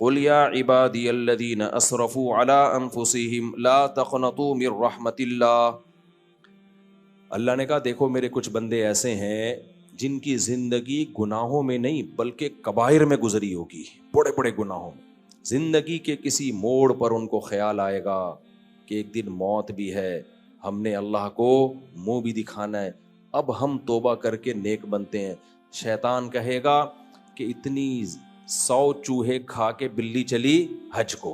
قل یا عبادی الذین اسرفوا علی انفسہم لا تقنطوا من رحمت اللہ. اللہ نے کہا دیکھو میرے کچھ بندے ایسے ہیں جن کی زندگی گناہوں میں نہیں بلکہ کبائر میں گزری ہوگی، بڑے بڑے گناہوں میں. زندگی کے کسی موڑ پر ان کو خیال آئے گا کہ ایک دن موت بھی ہے، ہم نے اللہ کو منہ بھی دکھانا ہے، اب ہم توبہ کر کے نیک بنتے ہیں. شیطان کہے گا کہ اتنی 100 چوہے کھا کے بلی چلی حج کو،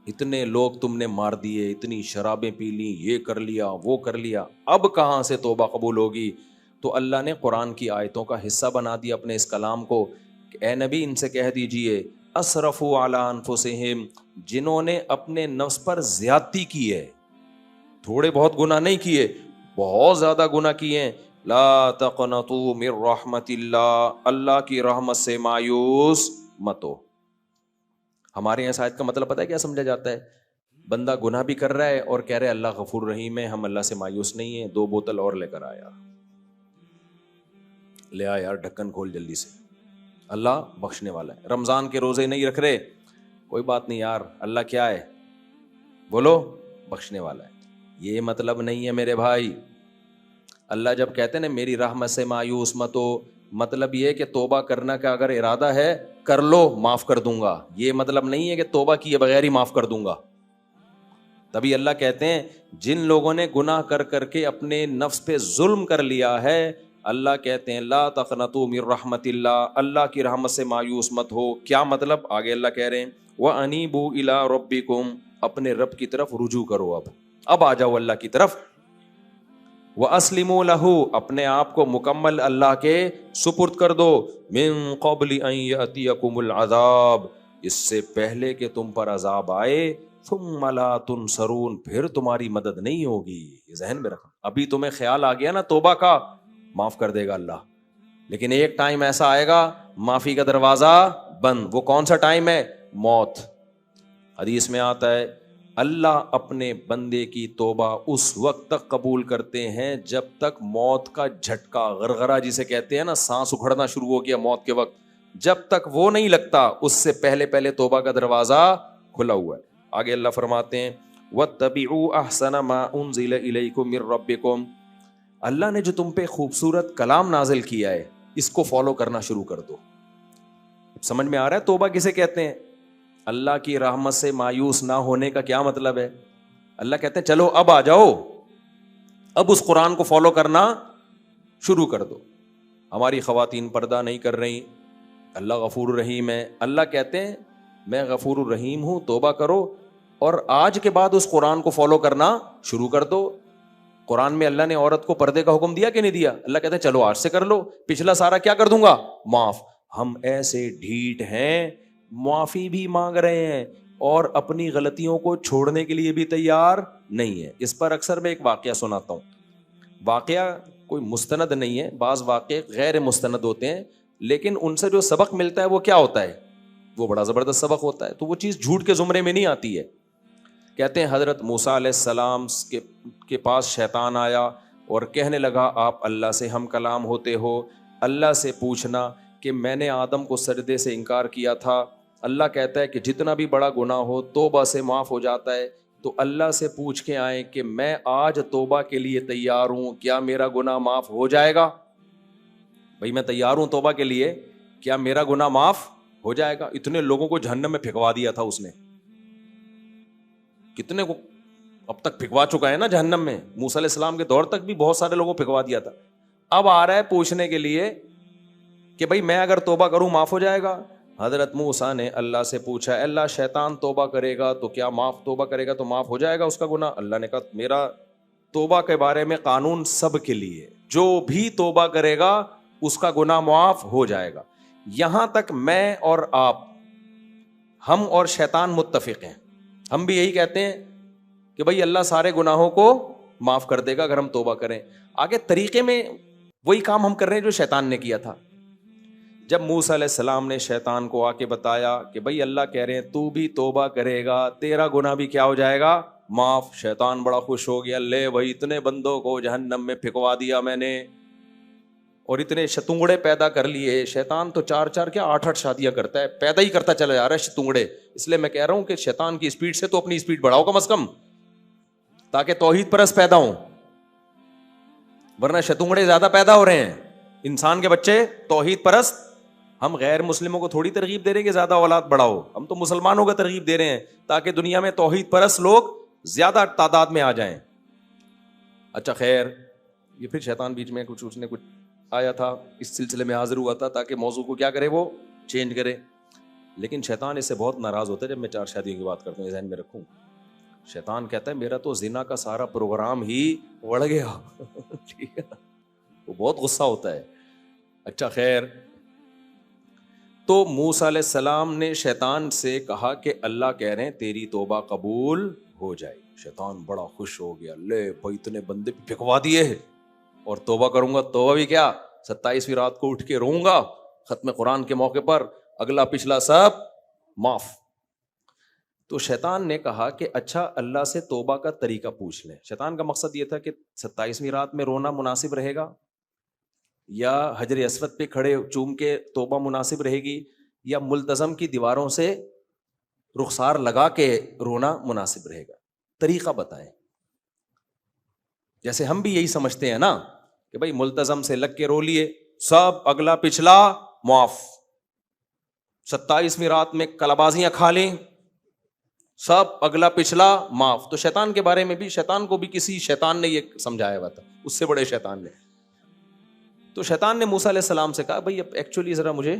اتنے لوگ تم نے مار دیے، اتنی شرابیں پی لی، یہ کر لیا وہ کر لیا، اب کہاں سے توبہ قبول ہوگی؟ تو اللہ نے قرآن کی آیتوں کا حصہ بنا دیا اپنے اس کلام کو کہ اے نبی ان سے کہہ دیجئے اسرفوا علی انفسہم، جنہوں نے اپنے نفس پر زیادتی کی ہے، تھوڑے بہت گناہ نہیں کیے، بہت زیادہ گناہ کیے ہیں. لا تقنطوا من رحمت اللہ، اللہ کی رحمت سے مایوس مت ہو. ہمارے یہاں شاید کا مطلب پتہ ہے کیا سمجھا جاتا ہے؟ بندہ گناہ بھی کر رہا ہے اور کہہ رہے اللہ غفور رحیم ہے، ہم اللہ سے مایوس نہیں ہیں، 2 بوتل اور لے کر آیا، لے آ یار، ڈھکن کھول جلدی سے، اللہ بخشنے والا ہے. رمضان کے روزے نہیں رکھ رہے، کوئی بات نہیں یار، اللہ کیا ہے بولو، بخشنے والا ہے. یہ مطلب نہیں ہے میرے بھائی. اللہ جب کہتے ہیں نا میری رحمت سے مایوس مت ہو، مطلب یہ کہ توبہ کرنا کا اگر ارادہ ہے کر لو، معاف کر دوں گا. یہ مطلب نہیں ہے کہ توبہ کیے بغیر ہی معاف کر دوں گا. تبھی اللہ کہتے ہیں جن لوگوں نے گناہ کر کر کے اپنے نفس پہ ظلم کر لیا ہے، اللہ کہتے ہیں لا تقنطوا من رحمت اللہ، اللہ کی رحمت سے مایوس مت ہو. کیا مطلب؟ آگے اللہ کہہ رہے ہیں وَأَنِيبُوا إِلَىٰ رَبِّكُمْ، اپنے رب کی طرف رجوع کرو، اب آ جاؤ اللہ کی طرف. وَأَسْلِمُوا لَهُ، اپنے آپ کو مکمل اللہ کے سپرد کر دو. مِن قَبْلِ أَن يَأْتِيَكُمُ الْعَذَابُ، اس سے پہلے کہ تم پر عذاب آئے. ثُمَّ لَا تُنصَرُونَ، پھر تمہاری مدد نہیں ہوگی. یہ ذہن میں رکھنا. ابھی تمہیں خیال آ گیا نا توبہ کا، معاف کر دے گا اللہ، لیکن ایک ٹائم ایسا آئے گا معافی کا دروازہ بند. وہ کون سا ٹائم ہے؟ موت. حدیث میں آتا ہے اللہ اپنے بندے کی توبہ اس وقت تک قبول کرتے ہیں جب تک موت کا جھٹکا، غرغرہ جسے کہتے ہیں نا، سانس اکھڑنا شروع ہو گیا موت کے وقت، جب تک وہ نہیں لگتا اس سے پہلے پہلے توبہ کا دروازہ کھلا ہوا ہے. آگے اللہ فرماتے ہیں وَاتَّبِعُوا أَحْسَنَ مَا أُنزِلَ إِلَيْكُم مِّن رَّبِّكُم، اللہ نے جو تم پہ خوبصورت کلام نازل کیا ہے اس کو فالو کرنا شروع کر دو. سمجھ میں آ رہا ہے توبہ کسے کہتے ہیں؟ اللہ کی رحمت سے مایوس نہ ہونے کا کیا مطلب ہے؟ اللہ کہتے ہیں چلو اب آ جاؤ، اب اس قرآن کو فالو کرنا شروع کر دو. ہماری خواتین پردہ نہیں کر رہی، اللہ غفور الرحیم ہے. اللہ کہتے ہیں میں غفور الرحیم ہوں، توبہ کرو اور آج کے بعد اس قرآن کو فالو کرنا شروع کر دو. قرآن میں اللہ نے عورت کو پردے کا حکم دیا کہ نہیں دیا؟ اللہ کہتے ہیں چلو آج سے کر لو، پچھلا سارا کیا کر دوں گا؟ معاف. ہم ایسے ڈھیٹ ہیں، معافی بھی مانگ رہے ہیں اور اپنی غلطیوں کو چھوڑنے کے لیے بھی تیار نہیں ہے. اس پر اکثر میں ایک واقعہ سناتا ہوں. واقعہ کوئی مستند نہیں ہے، بعض واقعے غیر مستند ہوتے ہیں، لیکن ان سے جو سبق ملتا ہے وہ کیا ہوتا ہے؟ وہ بڑا زبردست سبق ہوتا ہے. تو وہ چیز جھوٹ کے زمرے میں نہیں آتی ہے. کہتے ہیں حضرت موسیٰ علیہ السلام کے پاس شیطان آیا اور کہنے لگا آپ اللہ سے ہم کلام ہوتے ہو، اللہ سے پوچھنا کہ میں نے آدم کو سجدے سے انکار کیا تھا. اللہ کہتا ہے کہ جتنا بھی بڑا گناہ ہو توبہ سے معاف ہو جاتا ہے. تو اللہ سے پوچھ کے آئیں کہ میں آج توبہ کے لیے تیار ہوں، کیا میرا گناہ معاف ہو جائے گا؟ بھائی میں تیار ہوں توبہ کے لیے، کیا میرا گناہ معاف ہو جائے گا؟ اتنے لوگوں کو جہنم میں پھینکوا دیا تھا اس نے، کتنے کو اب تک پھینکوا چکا ہے نا جہنم میں. موسیٰ علیہ السلام کے دور تک بھی بہت سارے لوگوں کو پھینکوا دیا تھا. اب آ رہا ہے پوچھنے کے لیے کہ بھائی میں اگر توبہ کروں معاف ہو جائے گا؟ حضرت موسیٰ نے اللہ سے پوچھا اے اللہ شیطان توبہ کرے گا تو کیا توبہ کرے گا تو معاف ہو جائے گا اس کا گناہ؟ اللہ نے کہا میرا توبہ کے بارے میں قانون سب کے لیے، جو بھی توبہ کرے گا اس کا گناہ معاف ہو جائے گا. یہاں تک میں اور آپ، ہم اور شیطان متفق ہیں. ہم بھی یہی کہتے ہیں کہ بھائی اللہ سارے گناہوں کو معاف کر دے گا اگر ہم توبہ کریں. آگے طریقے میں وہی کام ہم کر رہے ہیں جو شیطان نے کیا تھا. جب موسیٰ علیہ السلام نے شیطان کو آ کے بتایا کہ بھائی اللہ کہہ رہے ہیں تو بھی توبہ کرے گا تیرا گناہ بھی کیا ہو جائے گا؟ معاف. شیطان بڑا خوش ہو گیا، لے بھائی اتنے بندوں کو جہنم میں پھینکوا دیا میں نے، اور اتنے شتونگڑے پیدا کر لیے. شیطان تو 4 کیا 8 شادیاں کرتا ہے, پیدا ہی کرتا چلا جا رہا ہے شتونگڑے. اس لیے میں کہہ رہا ہوں کہ شیطان کی اسپیڈ سے تو اپنی اسپیڈ بڑھاؤ کم از کم, تاکہ توحید پرست پیدا ہوں, ورنہ شتونگڑے زیادہ پیدا ہو رہے ہیں. انسان کے بچے توحید پرست. ہم غیر مسلموں کو تھوڑی ترغیب دے رہے ہیں کہ زیادہ اولاد بڑھاؤ, ہم تو مسلمانوں کو ترغیب دے رہے ہیں تاکہ دنیا میں توحید پرست لوگ زیادہ تعداد میں آ جائیں. اچھا خیر, یہ پھر شیطان بیچ میں کچھ اس نے کچھ آیا تھا, اس سلسلے میں حاضر ہوا تھا تاکہ موضوع کو کیا کرے, وہ چینج کرے. لیکن شیطان اس سے بہت ناراض ہوتا ہے جب میں 4 شادیوں کی بات کرتا ہوں, یہ ذہن میں رکھوں. شیطان کہتا ہے میرا تو زنا کا سارا پروگرام ہی اڑ گیا. ٹھیک ہے, وہ بہت غصہ ہوتا ہے. اچھا خیر, تو موسیٰ علیہ السلام نے شیطان سے کہا کہ اللہ کہہ رہے ہیں تیری توبہ قبول ہو جائے. شیطان بڑا خوش ہو گیا, لے بھائی اتنے بندے پھکوا دیے اور توبہ کروں گا, توبہ بھی کیا 27ویں رات کو اٹھ کے روؤں گا ختم قرآن کے موقع پر, اگلا پچھلا سب معاف. تو شیطان نے کہا کہ اچھا اللہ سے توبہ کا طریقہ پوچھ لیں. شیطان کا مقصد یہ تھا کہ 27ویں رات میں رونا مناسب رہے گا, یا حجر اسود پہ کھڑے چوم کے توبہ مناسب رہے گی, یا ملتزم کی دیواروں سے رخسار لگا کے رونا مناسب رہے گا. طریقہ بتائیں. جیسے ہم بھی یہی سمجھتے ہیں نا کہ بھائی ملتزم سے لگ کے رو لیے سب اگلا پچھلا معاف, 27ویں رات میں کلابازیاں کھا لیں سب اگلا پچھلا معاف. تو شیطان کے بارے میں بھی, شیطان کو بھی کسی شیطان نے یہ سمجھایا ہوا تھا, اس سے بڑے شیطان نے. تو شیطان نے موسیٰ علیہ السلام سے کہا بھائی اب ایکچولی ذرا مجھے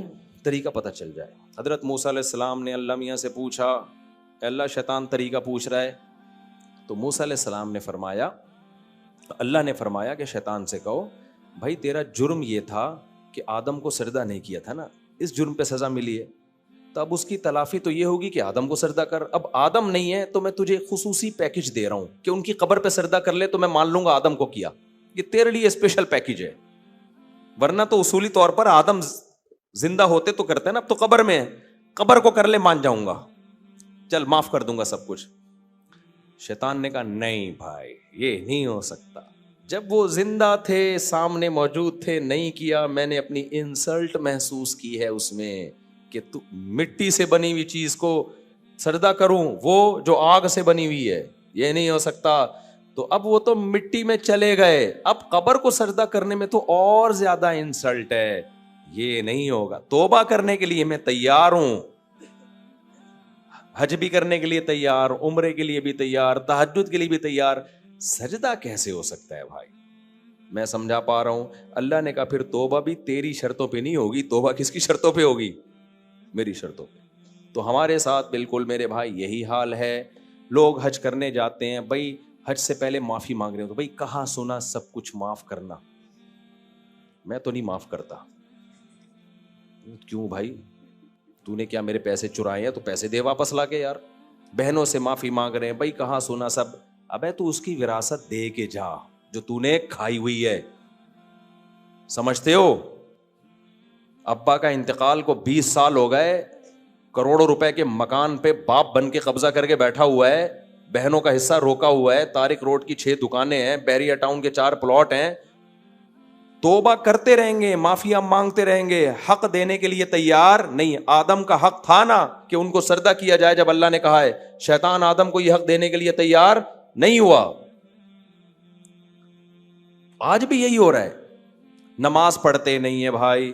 طریقہ پتہ چل جائے. حضرت موسیٰ علیہ السلام نے اللہ میاں سے پوچھا, اللہ شیطان طریقہ پوچھ رہا ہے. تو موسیٰ علیہ السلام نے فرمایا, اللہ نے فرمایا کہ شیطان سے کہو بھائی تیرا جرم یہ تھا کہ آدم کو سجدہ نہیں کیا تھا نا, اس جرم پہ سزا ملی ہے, تو اب اس کی تلافی تو یہ ہوگی کہ آدم کو سجدہ کر. اب آدم نہیں ہے تو میں تجھے خصوصی پیکج دے رہا ہوں کہ ان کی قبر پہ سجدہ کر لے تو میں مان لوں گا آدم کو کیا. یہ تیرے لیے اسپیشل پیکج ہے, ورنہ تو اصولی طور پر آدم زندہ ہوتے تو کرتے ہیں نا, اب تو قبر میں ہے, قبر کو کر لے مان جاؤں گا, چل معاف کر دوں گا سب کچھ. شیطان نے کہا نہیں بھائی یہ نہیں ہو سکتا, جب وہ زندہ تھے سامنے موجود تھے نہیں کیا, میں نے اپنی انسلٹ محسوس کی ہے اس میں کہ تو مٹی سے بنی ہوئی چیز کو سجدہ کروں, وہ جو آگ سے بنی ہوئی ہے, یہ نہیں ہو سکتا. تو اب وہ تو مٹی میں چلے گئے, اب قبر کو سجدہ کرنے میں تو اور زیادہ انسلٹ ہے, یہ نہیں ہوگا. توبہ کرنے کے لیے میں تیار ہوں, حج بھی کرنے کے لیے تیار, عمرے کے لیے بھی تیار, تہجد کے لیے بھی تیار, سجدہ کیسے ہو سکتا ہے بھائی؟ میں سمجھا پا رہا ہوں. اللہ نے کہا پھر توبہ بھی تیری شرطوں پہ نہیں ہوگی, توبہ کس کی شرطوں پہ ہوگی؟ میری شرطوں پہ. تو ہمارے ساتھ بالکل میرے بھائی یہی حال ہے. لوگ حج کرنے جاتے ہیں, بھائی حج سے پہلے معافی مانگ رہے ہو تو بھائی کہاں سنا سب کچھ معاف کرنا, میں تو نہیں معاف کرتا. کیوں بھائی, تو نے کیا میرے پیسے چرائے ہیں تو پیسے دے واپس لا کے. یار بہنوں سے معافی مانگ رہے ہیں, بھائی کہاں سنا سب. ابے تو اس کی وراثت دے کے جا جو تو نے کھائی ہوئی ہے, سمجھتے ہو؟ ابا کا انتقال کو 20 سال ہو گئے, کروڑوں روپے کے مکان پہ باپ بن کے قبضہ کر کے بیٹھا ہوا ہے, بہنوں کا حصہ روکا ہوا ہے, طارق روڈ کی 6 دکانیں ہیں, بحریہ ٹاؤن کے 4 پلاٹ ہیں. توبہ کرتے رہیں گے, معافیاں مانگتے رہیں گے, حق دینے کے لیے تیار نہیں. آدم کا حق تھا نا کہ ان کو سجدہ کیا جائے جب اللہ نے کہا ہے, شیطان آدم کو یہ حق دینے کے لیے تیار نہیں ہوا. آج بھی یہی ہو رہا ہے, نماز پڑھتے نہیں ہے بھائی.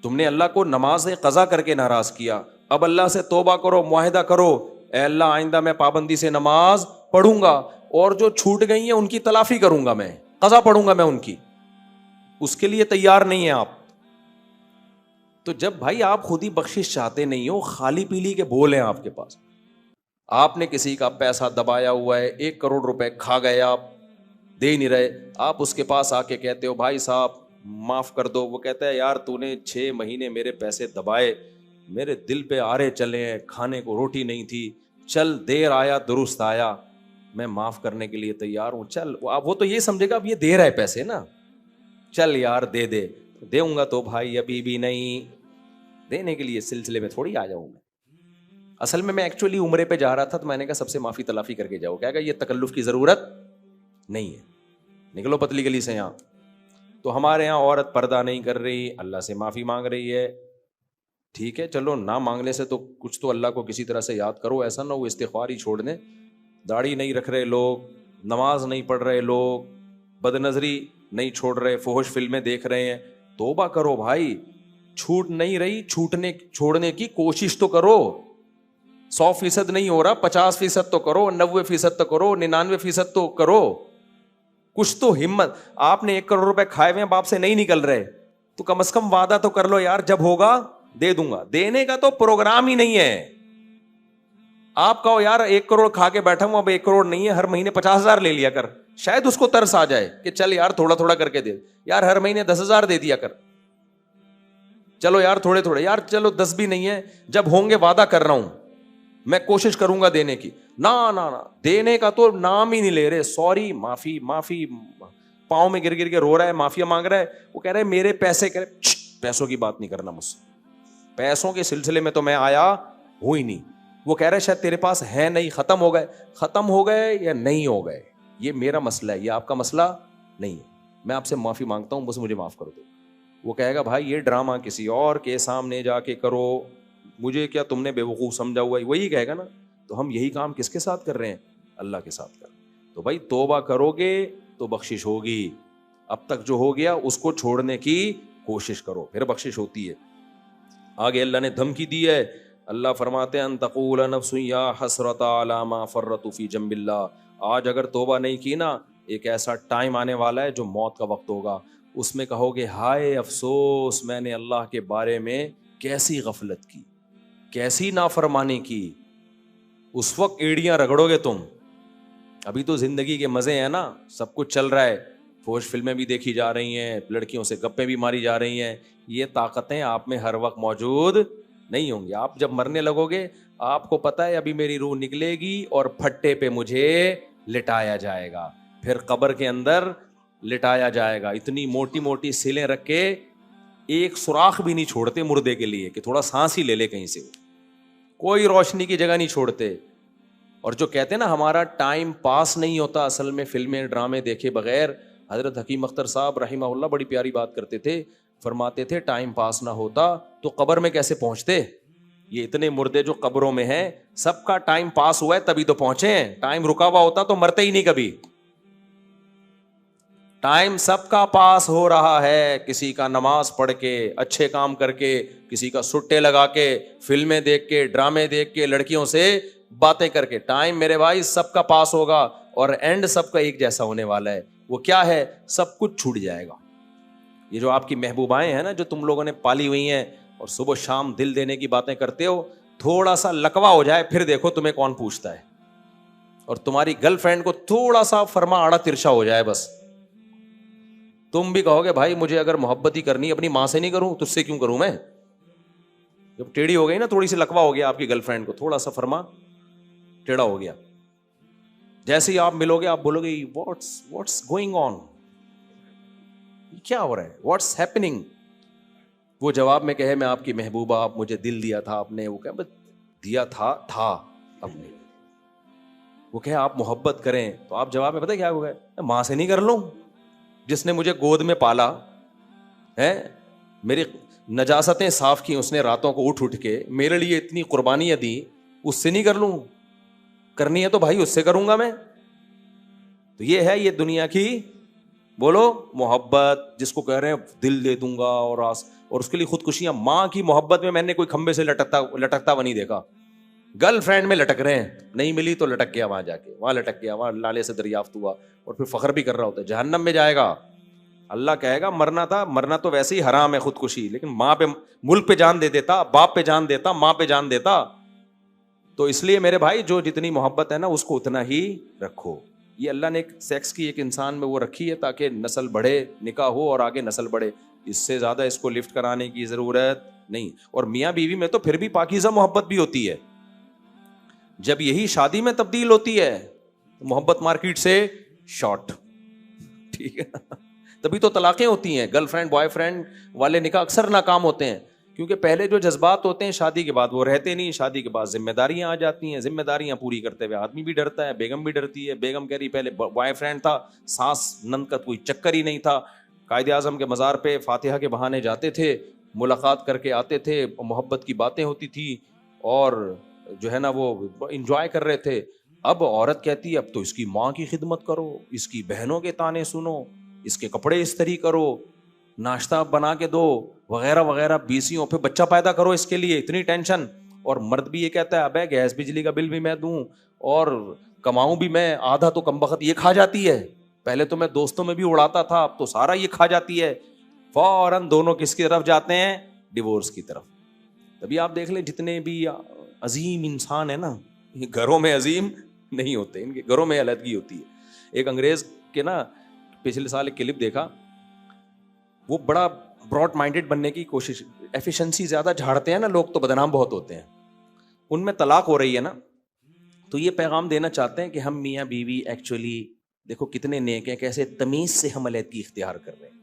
تم نے اللہ کو نماز قضا کر کے ناراض کیا, اب اللہ سے توبہ کرو, معاہدہ کرو, اے اللہ آئندہ میں پابندی سے نماز پڑھوں گا, اور جو چھوٹ گئی ہیں ان کی تلافی کروں گا, میں قضا پڑھوں گا میں ان کی. اس کے لیے تیار نہیں ہیں آپ. تو جب بھائی آپ خود ہی بخشش چاہتے نہیں ہو, خالی پیلی کے بول ہیں آپ کے پاس, آپ نے کسی کا پیسہ دبایا ہوا ہے, 1 کروڑ روپے کھا گئے, آپ دے نہیں رہے, آپ اس کے پاس آ کے کہتے ہو بھائی صاحب معاف کر دو, وہ کہتا ہے یار تو نے 6 مہینے میرے پیسے دبائے, میرے دل پہ آرے چلے ہیں, کھانے کو روٹی نہیں تھی, چل دیر آیا درست آیا, میں معاف کرنے کے لیے تیار ہوں, چل. وہ تو یہ سمجھے گا اب یہ دے رہا ہے پیسے نا, چل یار دے دے, دوں گا تو بھائی ابھی بھی نہیں, دینے کے لیے سلسلے میں تھوڑی آ جاؤں میں. اصل میں ایکچولی عمرے پہ جا رہا تھا تو میں نے کہا سب سے معافی تلافی کر کے جاؤ, کہا یہ تکلف کی ضرورت نہیں ہے, نکلو پتلی گلی سے یہاں. تو ہمارے یہاں عورت پردہ نہیں کر رہی، اللہ سے معافی مانگ رہی ہے، ٹھیک ہے چلو، نہ مانگنے سے تو کچھ تو اللہ کو کسی طرح سے یاد کرو، ایسا نہ وہ استغفار ہی چھوڑ دیں. داڑھی نہیں رکھ رہے لوگ، نماز نہیں پڑھ رہے لوگ، بد نظری نہیں چھوڑ رہے، فحش فلمیں دیکھ رہے ہیں، توبہ کرو بھائی. چھوٹ نہیں رہی، چھوڑنے کی کوشش تو کرو. 100% نہیں ہو رہا، 50% تو کرو، 90% تو کرو، 99% تو کرو. کچھ تو ہمت. آپ نے 1 کروڑ روپے کھائے ہوئے ہیں، باپ سے نہیں نکل رہے، تو کم از کم وعدہ تو کر لو یار، جب ہوگا دے دوں گا. دینے کا تو پروگرام ہی نہیں ہے. آپ کہو یار 1 کروڑ کھا کے بیٹھا ہوں، اب 1 کروڑ نہیں ہے، ہر مہینے 50,000 لے لیا کر، شاید اس کو ترس آ جائے کہ چل یار تھوڑا تھوڑا کر کے دے یار، ہر مہینے 10,000 دے دیا کر، چلو یار تھوڑے تھوڑے یار، چلو 10 بھی نہیں ہے، جب ہوں گے وعدہ کر رہا ہوں میں کوشش کروں گا دینے کی. نہ دینے کا تو نام ہی نہیں لے رہے. سوری، معافی معافی، پاؤں میں گر گر کے رو رہا ہے، معافیا مانگ رہا ہے. وہ کہہ رہے میرے پیسے، کہہ رہے پیسوں کی بات نہیں کرنا مجھ سے، پیسوں کے سلسلے میں تو میں آیا ہوں ہی نہیں. وہ کہہ رہے شاید تیرے پاس ہے نہیں، ختم ہو گئے یا نہیں ہو گئے، یہ میرا مسئلہ ہے، یہ آپ کا مسئلہ نہیں ہے. میں آپ سے معافی مانگتا ہوں، بس مجھے معاف کر دو. وہ کہے گا بھائی یہ ڈرامہ کسی اور کے سامنے جا کے کرو، مجھے کیا تم نے بے وقوف سمجھا ہوا ہے، وہی کہے گا نا. تو ہم یہی کام کس کے ساتھ کر رہے ہیں؟ اللہ کے ساتھ کر. تو بھائی توبہ کرو گے تو بخشش ہوگی. اب تک جو ہو گیا اس کو چھوڑنے کی کوشش کرو، پھر بخشش ہوتی ہے. آگے اللہ نے دھمکی دی ہے. اللہ فرماتے ہیں ان تقول نفس یا حسرۃ علی ما فرطت فی جنب اللہ. آج اگر توبہ نہیں کی نا، ایک ایسا ٹائم آنے والا ہے جو موت کا وقت ہوگا، اس میں کہو گے ہائے افسوس، میں نے اللہ کے بارے میں کیسی غفلت کی، کیسی نافرمانی کی. اس وقت ایڑیاں رگڑو گے تم. ابھی تو زندگی کے مزے ہیں نا، سب کچھ چل رہا ہے، فحش فلمیں بھی دیکھی جا رہی ہیں، لڑکیوں سے گپیں بھی ماری جا رہی ہیں. یہ طاقتیں آپ میں ہر وقت موجود نہیں ہوں گی. آپ جب مرنے لگو گے آپ کو پتہ ہے ابھی میری روح نکلے گی اور پھٹے پہ مجھے لٹایا جائے گا، پھر قبر کے اندر لٹایا جائے گا. اتنی موٹی موٹی سلیں رکھ کے ایک سوراخ بھی نہیں چھوڑتے مردے کے لیے کہ تھوڑا سانس ہی لے لے کہیں سے، کوئی روشنی کی جگہ نہیں چھوڑتے. اور جو کہتے ہیں نا ہمارا ٹائم پاس نہیں ہوتا، اصل میں فلمیں ڈرامے دیکھے بغیر، حضرت حکیم اختر صاحب رحمہ اللہ بڑی پیاری بات کرتے تھے. فرماتے تھے ٹائم پاس نہ ہوتا تو قبر میں کیسے پہنچتے. یہ اتنے مردے جو قبروں میں ہیں سب کا ٹائم پاس ہوا ہے تبھی تو پہنچے ہیں. ٹائم رکا ہوا ہوتا تو مرتے ہی نہیں کبھی. ٹائم سب کا پاس ہو رہا ہے، کسی کا نماز پڑھ کے، اچھے کام کر کے، کسی کا سٹے لگا کے، فلمیں دیکھ کے، ڈرامے دیکھ کے، لڑکیوں سے باتیں کر کے. ٹائم میرے بھائی سب کا پاس ہوگا اور اینڈ سب کا ایک جیسا ہونے والا ہے. وہ کیا ہے؟ سب کچھ چھوٹ جائے گا. یہ جو آپ کی محبوبائیں ہیں نا جو تم لوگوں نے پالی ہوئی ہیں اور صبح شام دل دینے کی باتیں کرتے ہو، تھوڑا سا لکوا ہو جائے پھر دیکھو تمہیں کون پوچھتا ہے. اور تمہاری گرل فرینڈ کو تھوڑا سا فرما آڑا ترشا ہو جائے بس، تم بھی کہو گے بھائی مجھے اگر محبت ہی کرنی اپنی ماں سے نہیں کروں تجھ سے کیوں کروں میں. جب ٹیڑھی ہو گئی نا، تھوڑی سی لکوا ہو گیا آپ کی گرل فرینڈ کو، تھوڑا سا فرما ٹیڑھا ہو گیا، جیسے ہی آپ ملو گے آپ بولو گے واٹس گوئنگ آن، کیا ہو رہا ہے، واٹس ہیپننگ. وہ جواب میں کہے میں آپ کی محبوبہ، آپ مجھے دل دیا تھا آپ نے. وہ کہ دیا تھا آپ نے. وہ کہ آپ محبت کریں تو آپ جواب میں پتہ کیا ہو گئے، ماں سے نہیں کر لوں جس نے مجھے گود میں پالا ہے، میری نجاستیں صاف کی اس نے راتوں کو اٹھ کے میرے لیے اتنی قربانیاں دی، اس سے نہیں کر لوں؟ کرنی ہے تو بھائی اس سے کروں گا میں. تو یہ ہے یہ دنیا کی بولو محبت، جس کو کہہ رہے ہیں دل دے دوں گا اور اس کے لیے خودکشیاں. ماں کی محبت میں نے کوئی کھمبے سے لٹکتا ہوا نہیں دیکھا. گرل فرینڈ میں لٹک رہے ہیں، نہیں ملی تو لٹک گیا وہاں جا کے، وہاں لٹک گیا، وہاں لالے سے دریافت ہوا اور پھر فخر بھی کر رہا ہوتا ہے. جہنم میں جائے گا. اللہ کہے گا مرنا تو ویسے ہی حرام ہے خودکشی، لیکن ماں پہ، ملک پہ جان دے دیتا، باپ پہ جان دیتا، ماں پہ جان دیتا. تو اس لیے میرے بھائی جو جتنی محبت ہے نا اس کو اتنا ہی رکھو. یہ اللہ نے ایک سیکس کی ایک انسان میں وہ رکھی ہے تاکہ نسل بڑھے، نکاح ہو اور آگے نسل بڑھے. اس سے زیادہ اس کو لفٹ کرانے کی ضرورت نہیں. اور میاں بیوی میں تو پھر بھی پاکیزہ محبت بھی ہوتی ہے. جب یہی شادی میں تبدیل ہوتی ہے محبت مارکیٹ سے شارٹ، ٹھیک ہے، تبھی تو طلاقیں ہوتی ہیں. گرل فرینڈ بوائے فرینڈ والے نکاح اکثر ناکام ہوتے ہیں کیونکہ پہلے جو جذبات ہوتے ہیں شادی کے بعد وہ رہتے نہیں. شادی کے بعد ذمہ داریاں آ جاتی ہیں، ذمہ داریاں پوری کرتے ہوئے آدمی بھی ڈرتا ہے، بیگم بھی ڈرتی ہے. بیگم کہہ رہی پہلے بوائے فرینڈ تھا، ساس نند کا کوئی چکر ہی نہیں تھا، قائد اعظم کے مزار پہ فاتحہ کے بہانے جاتے تھے, ملاقات کر کے آتے تھے, محبت کی باتیں ہوتی تھی اور جو ہے نا وہ انجوائے کر رہے تھے. اب عورت کہتی ہے اب تو اس کی ماں کی خدمت کرو, اس کی بہنوں کے تانے سنو, اس کے کپڑے استری کرو, ناشتہ بنا کے دو, وغیرہ وغیرہ, بیسیوں پہ بچہ پیدا کرو, اس کے لیے اتنی ٹینشن. اور مرد بھی یہ کہتا ہے ابے گیس بجلی کا بل بھی میں دوں اور کماؤں بھی میں, آدھا تو کم بخت یہ کھا جاتی ہے, پہلے تو میں دوستوں میں بھی اڑاتا تھا, اب تو سارا یہ کھا جاتی ہے. فوراً دونوں کس کی طرف جاتے ہیں؟ ڈیورس کی طرف. تبھی آپ دیکھ لیں جتنے بھی عظیم انسان ہیں نا, یہ گھروں میں عظیم نہیں ہوتے, ان کے گھروں میں علیحدگی ہوتی ہے. ایک انگریز کے نا پچھلے سال ایک کلپ دیکھا, وہ بڑا براڈ مائنڈیڈ بننے کی کوشش, ایفیشنسی زیادہ جھاڑتے ہیں نا لوگ تو بدنام بہت ہوتے ہیں. ان میں طلاق ہو رہی ہے نا, تو یہ پیغام دینا چاہتے ہیں کہ ہم میاں بیوی ایکچولی دیکھو کتنے نیک ہیں, کیسے تمیز سے ہم علیحدگی اختیار کر رہے ہیں.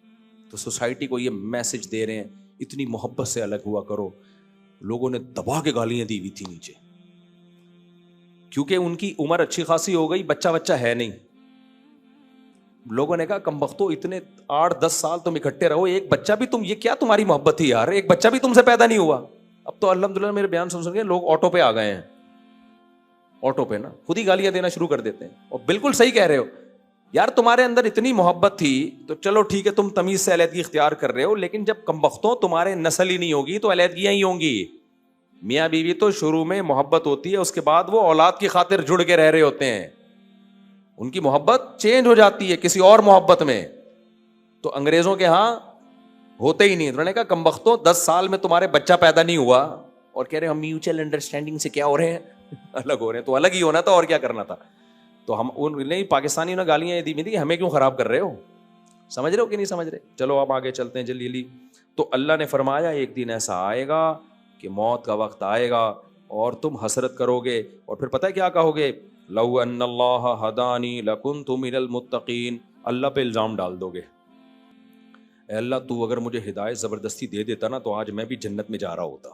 تو سوسائٹی کو یہ میسج دے رہے ہیں اتنی محبت سے الگ ہوا کرو. لوگوں نے دبا کے گالیاں دی ہوئی تھی نیچے, کیونکہ ان کی عمر اچھی خاصی ہو گئی, بچہ ہے نہیں. لوگوں نے کہا کم بختو اتنے 8-10 سال تم اکٹھے رہو, ایک بچہ بھی تم, یہ کیا تمہاری محبت تھی یار, ایک بچہ بھی تم سے پیدا نہیں ہوا. اب تو الحمدللہ میرے بیان سن کے لوگ آٹو پہ آ گئے ہیں, آٹو پہ نا خود ہی گالیاں دینا شروع کر دیتے ہیں. اور بالکل صحیح کہہ رہے ہو یار, تمہارے اندر اتنی محبت تھی تو چلو ٹھیک ہے تم تمیز سے علیحدگی اختیار کر رہے ہو, لیکن جب کم بختوں تمہارے نسل ہی نہیں ہوگی تو علیحدگیاں ہی ہوں گی. میاں بیوی تو شروع میں محبت ہوتی ہے, اس کے بعد وہ اولاد کی خاطر جڑ کے رہ رہے ہوتے ہیں, ان کی محبت چینج ہو جاتی ہے کسی اور محبت میں. تو انگریزوں کے ہاں ہوتے ہی نہیں. انہوں نے کہا کم بختوں 10 سال میں تمہارے بچہ پیدا نہیں ہوا اور کہہ رہے ہم میوچل انڈرسٹینڈنگ سے کیا ہو رہے ہیں, الگ ہو رہے ہیں. تو الگ ہی ہونا تھا اور کیا کرنا تھا. تو ہم نہیں, پاکستانی نے گالیاں دی تھی ہمیں کیوں خراب کر رہے ہو, سمجھ رہے ہو کہ نہیں سمجھ رہے. چلو اب آگے چلتے ہیں جلدی. تو اللہ نے فرمایا ایک دن ایسا آئے گا کہ موت کا وقت آئے گا اور تم حسرت کرو گے, اور پھر پتہ ہے کیا کہو گے, لو ان اللہ ہدانی لکنت من المتقین. اللہ پہ الزام ڈال دو گے, اے اللہ تو اگر مجھے ہدایت زبردستی دے دیتا نا تو آج میں بھی جنت میں جا رہا ہوتا.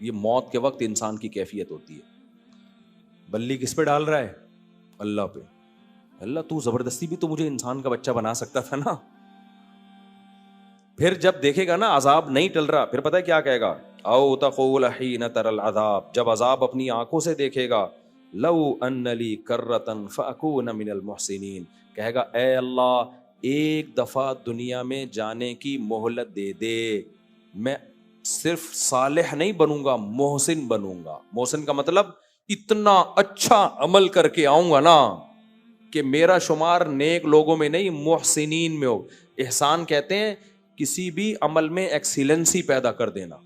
یہ موت کے وقت انسان کی کیفیت ہوتی ہے. بلی کس پہ ڈال رہا ہے؟ اللہ پہ. اللہ تو زبردستی بھی تو مجھے انسان کا بچہ بنا سکتا تھا نا. پھر جب دیکھے گا نا عذاب نہیں ٹل رہا, پھر پتہ ہے کیا کہے گا, او تقول حین تر العذاب, جب عذاب اپنی آنکھوں سے دیکھے گا, لو ان لی کرۃ فاکون من المحسنین, کہے گا اے اللہ ایک دفعہ دنیا میں جانے کی مہلت دے دے, میں صرف صالح نہیں بنوں گا, محسن بنوں گا. محسن کا مطلب اتنا اچھا عمل کر کے آؤں گا نا کہ میرا شمار نیک لوگوں میں نہیں محسنین میں ہو. احسان کہتے ہیں کسی بھی عمل میں ایکسیلنسی پیدا کر دینا.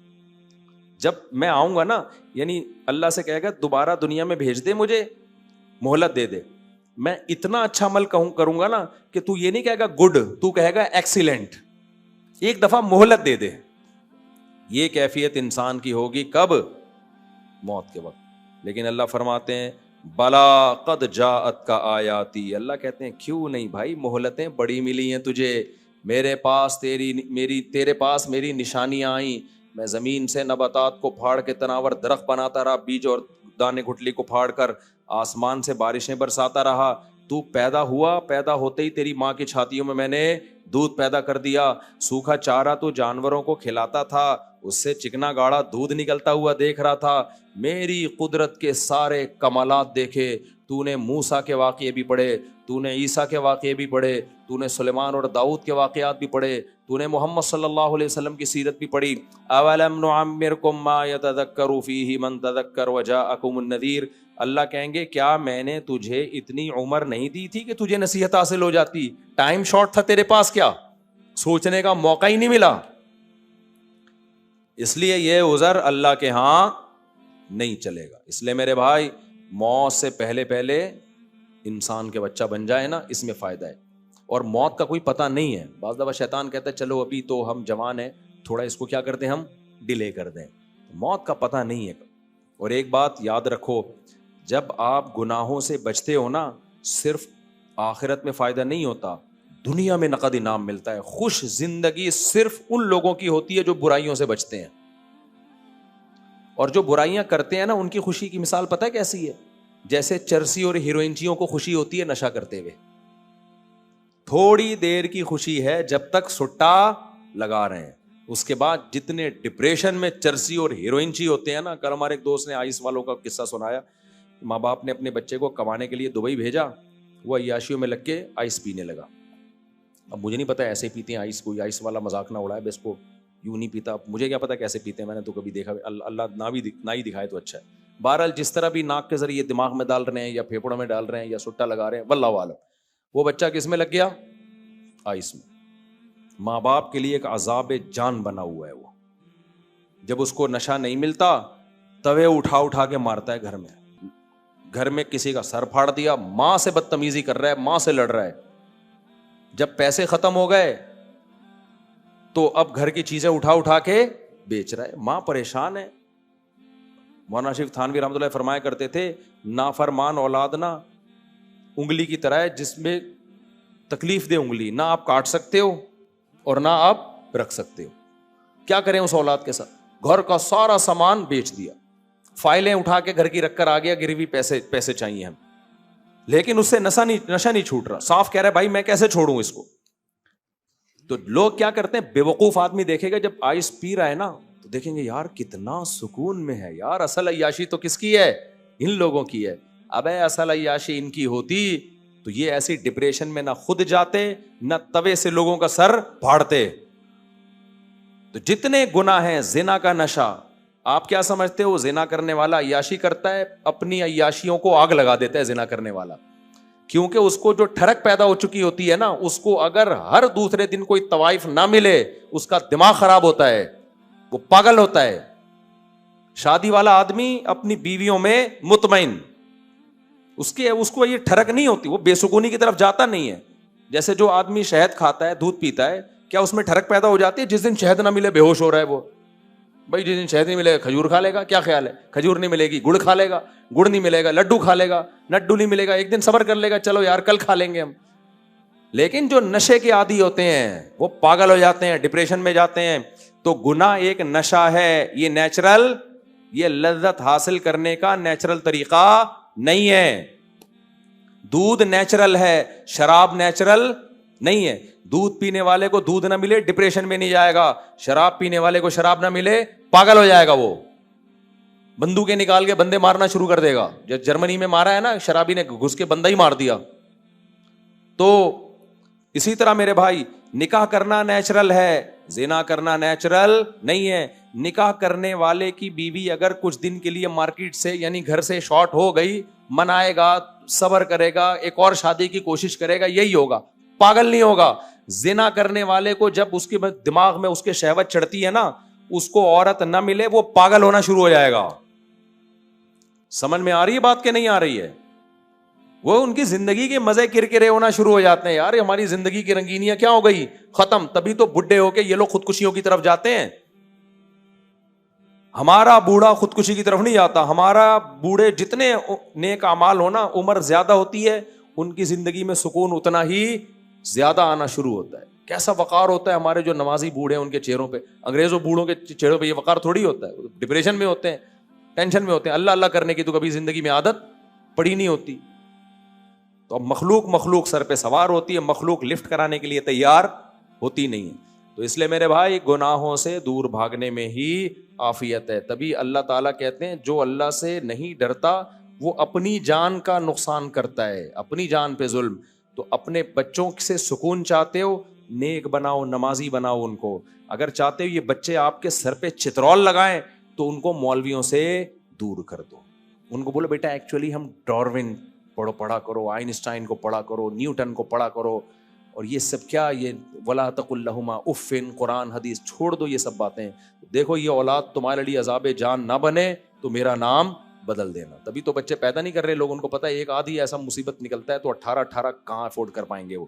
جب میں آؤں گا نا, یعنی اللہ سے کہے گا دوبارہ دنیا میں بھیج دے, مجھے مہلت دے دے, میں اتنا اچھا عمل کروں گا نا کہ تو یہ نہیں کہے گا گڈ, تو کہے گا ایکسیلنٹ. ایک دفعہ مہلت دے دے. یہ کیفیت انسان کی ہوگی کب؟ موت کے وقت. لیکن اللہ فرماتے ہیں بلا قد جاءت کا آیاتی, اللہ کہتے ہیں کیوں نہیں بھائی, مہلتیں بڑی ملی ہیں تجھے, میرے پاس تیرے پاس میری نشانیاں آئیں, میں زمین سے نباتات کو پھاڑ کے تناور درخت بناتا رہا, بیج اور دانے گٹھلی کو پھاڑ کر آسمان سے بارشیں برساتا رہا, تو پیدا ہوا, پیدا ہوتے ہی تیری ماں کی چھاتیوں میں نے دودھ پیدا کر دیا, سوکھا چارہ تو جانوروں کو کھلاتا تھا, اس سے چکنا گاڑا دودھ نکلتا ہوا دیکھ رہا تھا, میری قدرت کے سارے کمالات دیکھے, تو نے موسیٰ کے واقعے بھی پڑھے, تو نے عیسیٰ کے واقعے بھی پڑھے, تو نے سلیمان اور داؤد کے واقعات بھی پڑھے, تو نے محمد صلی اللہ علیہ وسلم کی سیرت بھی پڑھی. اولم نعمرکم ما یتذکر فیہ من تذکر وجاءکم النذیر, اللہ کہیں گے کیا میں نے تجھے اتنی عمر نہیں دی تھی کہ تجھے نصیحت حاصل ہو جاتی؟ ٹائم شارٹ تھا تیرے پاس, کیا سوچنے کا موقع ہی نہیں ملا. اس لیے یہ عذر اللہ کے ہاں نہیں چلے گا. اس لیے میرے بھائی موت سے پہلے انسان کے بچہ بن جائے نا, اس میں فائدہ ہے. اور موت کا کوئی پتہ نہیں ہے. بعض دفعہ شیطان کہتا ہے چلو ابھی تو ہم جوان ہیں, تھوڑا اس کو کیا کر دیں, ہم ڈیلے کر دیں. موت کا پتہ نہیں ہے. اور ایک بات یاد رکھو, جب آپ گناہوں سے بچتے ہو نا, صرف آخرت میں فائدہ نہیں ہوتا, دنیا میں نقد انعام ملتا ہے. خوش زندگی صرف ان لوگوں کی ہوتی ہے جو برائیوں سے بچتے ہیں, اور جو برائیاں کرتے ہیں نا ان کی خوشی کی مثال پتہ ہے کیسی ہے؟ جیسے چرسی اور ہیروئنچیوں کو خوشی ہوتی ہے نشہ کرتے ہوئے, تھوڑی دیر کی خوشی ہے جب تک سٹا لگا رہے ہیں. اس کے بعد جتنے ڈپریشن میں چرسی اور ہیروئنچی ہوتے ہیں نا. کل ہمارے ایک دوست نے آئس والوں کا قصہ سنایا. ماں باپ نے اپنے بچے کو کمانے کے لیے دبئی بھیجا, وہ عیاشیوں میں لگ کے آئس پینے لگا. اب مجھے نہیں پتا ایسے پیتے ہیں آئس, کوئی آئس والا مذاق نہ اڑائے, بس کو یوں نہیں پیتا. مجھے کیا پتا کیسے پیتے ہیں, میں نے تو کبھی دیکھا, اللہ نہ ہی دکھائے تو اچھا ہے. بہرحال جس طرح بھی ناک کے ذریعے دماغ میں ڈال رہے ہیں یا پھیپڑوں میں ڈال رہے ہیں یا سٹا لگا رہے ہیں, واللہ عالم. وہ بچہ کس میں لگ گیا؟ آئس میں. ماں باپ کے لیے ایک عذاب جان بنا ہوا ہے وہ. جب اس کو نشہ نہیں ملتا توے اٹھا کے مارتا ہے گھر میں کسی کا سر پھاڑ دیا, ماں سے بدتمیزی کر رہا ہے, ماں سے لڑ رہا ہے. جب پیسے ختم ہو گئے تو اب گھر کی چیزیں اٹھا کے بیچ رہا ہے. ماں پریشان ہے. مولانا شریف تھانوی رحمۃ اللہ فرمایا کرتے تھے, نافرمان اولاد نا انگلی کی طرح ہے جس میں تکلیف دے انگلی, نہ آپ کاٹ سکتے ہو اور نہ آپ رکھ سکتے ہو. کیا کریں اس اولاد کے ساتھ؟ گھر کا سارا سامان بیچ دیا, فائلیں اٹھا کے گھر کی رکھ کر آ گیا, گروی پیسے چاہیے ہم, لیکن اس سے نشہ نہیں چھوٹ رہا. صاف کہہ رہا ہے بھائی میں کیسے چھوڑوں اس کو. تو لوگ کیا کرتے ہیں, بے وقوف آدمی دیکھے گا جب آئس پی رہا ہے نا تو دیکھیں گے یار کتنا سکون میں ہے یار, اصل عیاشی تو کس کی ہے؟ ان لوگوں کی ہے. ابے اصل عیاشی ان کی ہوتی تو یہ ایسی ڈپریشن میں نہ خود جاتے نہ توے سے لوگوں کا سر پھاڑتے. تو جتنے گناہ ہیں, زنا کا نشہ, آپ کیا سمجھتے ہو زنا کرنے والا عیاشی کرتا ہے؟ اپنی عیاشیوں کو آگ لگا دیتا ہے زنا کرنے والا, کیونکہ اس کو جو ٹھڑک پیدا ہو چکی ہوتی ہے نا, اس کو اگر ہر دوسرے دن کوئی طوائف نہ ملے اس کا دماغ خراب ہوتا ہے, وہ پاگل ہوتا ہے. شادی والا آدمی اپنی بیویوں میں مطمئن, اس کو یہ ٹھڑک نہیں ہوتی, وہ بے سکونی کی طرف جاتا نہیں ہے. جیسے جو آدمی شہد کھاتا ہے, دودھ پیتا ہے, کیا اس میں ٹھڑک پیدا ہو جاتی ہے؟ جس دن شہد نہ ملے بے ہوش ہو رہا ہے وہ. بھائی جس دن شہد نہیں ملے گا کھجور کھا لے گا, کیا خیال ہے؟ کھجور نہیں ملے گی گڑ کھا لے گا, گڑ نہیں ملے گا لڈو کھا لے گا, لڈو نہیں ملے گا ایک دن صبر کر لے گا, چلو یار کل کھا لیں گے ہم. لیکن جو نشے کے عادی ہوتے ہیں وہ پاگل ہو جاتے ہیں, ڈپریشن میں جاتے ہیں. تو گناہ ایک نشہ ہے, یہ نیچرل, یہ لذت حاصل کرنے کا نیچرل طریقہ نہیں ہے. دودھ نیچرل ہے, شراب نیچرل نہیں ہے. دودھ پینے والے کو دودھ نہ ملے ڈپریشن میں نہیں جائے گا, شراب پینے والے کو شراب نہ ملے پاگل ہو جائے گا, وہ بندوقیں نکال کے بندے مارنا شروع کر دے گا. جب جرمنی میں مارا ہے نا شرابی نے, گھس کے بندہ ہی مار دیا. تو اسی طرح میرے بھائی نکاح کرنا نیچرل ہے, زنا کرنا نیچرل نہیں ہے. نکاح کرنے والے کی بیوی اگر کچھ دن کے لیے مارکیٹ سے یعنی گھر سے شارٹ ہو گئی, منائے گا, صبر کرے گا, ایک اور شادی کی کوشش کرے گا, یہی ہوگا, پاگل نہیں ہوگا. زنا کرنے والے کو جب اس کے دماغ میں اس کے شہوت چڑھتی ہے نا, اس کو عورت نہ ملے وہ پاگل ہونا شروع ہو جائے گا. سمجھ میں آ رہی ہے بات کہ نہیں آ رہی ہے؟ وہ ان کی زندگی کے مزے کرکرے ہونا شروع ہو جاتے ہیں. یار ہماری زندگی کی رنگینیاں کیا ہو گئی, ختم. تبھی تو بڈھے ہو کے یہ لوگ خودکشیوں کی طرف جاتے ہیں. ہمارا بوڑھا خودکشی کی طرف نہیں جاتا. ہمارا بوڑھے جتنے نیک اعمال ہونا, عمر زیادہ ہوتی ہے, ان کی زندگی میں سکون اتنا ہی زیادہ آنا شروع ہوتا ہے. کیسا وقار ہوتا ہے ہمارے جو نمازی بوڑھے ہیں ان کے چہروں پہ. انگریزوں بوڑھوں کے چہروں پہ یہ وقار تھوڑی ہوتا ہے, ڈپریشن میں ہوتے ہیں, ٹینشن میں ہوتے ہیں. اللہ اللہ کرنے کی تو کبھی زندگی میں عادت پڑی نہیں ہوتی. تو اب مخلوق سر پہ سوار ہوتی ہے, مخلوق لفٹ کرانے کے لیے تیار ہوتی نہیں ہے. تو اس لیے میرے بھائی گناہوں سے دور بھاگنے میں ہی عافیت ہے. تبھی اللہ تعالیٰ کہتے ہیں جو اللہ سے نہیں ڈرتا وہ اپنی جان کا نقصان کرتا ہے, اپنی جان پہ ظلم. تو اپنے بچوں سے سکون چاہتے ہو, نیک بناؤ, نمازی بناؤ ان کو. اگر چاہتے ہو یہ بچے آپ کے سر پہ چترول لگائیں تو ان کو مولویوں سے دور کر دو. ان کو بولو بیٹا ایکچولی ہم ڈاروین پڑھا کرو, آئنسٹائن کو پڑھا کرو, نیوٹن کو پڑھا کرو, اور یہ سب کیا, یہ ولا تقل لہما اف, قرآن حدیث چھوڑ دو یہ سب باتیں. دیکھو یہ اولاد تمہارے لیے عذاب جان نہ بنے تو میرا نام بدل دینا. تبھی تو بچے پیدا نہیں کر رہے لوگ, ان کو پتا ہے ایک آدھی ایسا مصیبت نکلتا ہے تو 18 کہاں افورڈ کر پائیں گے وہ.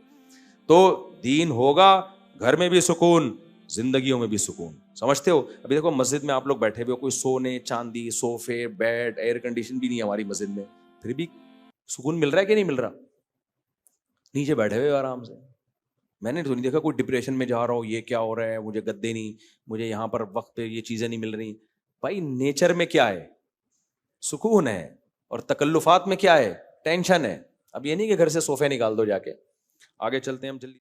تو دین ہوگا, گھر میں بھی سکون, زندگیوں میں بھی سکون. سمجھتے ہو؟ ابھی دیکھو مسجد میں آپ لوگ بیٹھے ہوئے, کوئی سونے چاندی, صوفے, بیڈ, ایئر کنڈیشن بھی نہیں ہے ہماری مسجد میں, پھر بھی سکون مل رہا ہے کہ نہیں مل رہا؟ نیچے بیٹھے ہوئے آرام سے. میں نے تو نہیں دیکھا کوئی ڈپریشن میں جا رہا ہوں, یہ کیا ہو رہا ہے, مجھے گدے نہیں, مجھے یہاں پر وقت پہ یہ چیزیں نہیں مل رہی. بھائی نیچر میں کیا ہے؟ سکون ہے. اور تکلفات میں کیا ہے؟ ٹینشن ہے. اب یہ نہیں کہ گھر سے صوفے نکال دو جا کے. آگے چلتے ہیں ہم جلدی.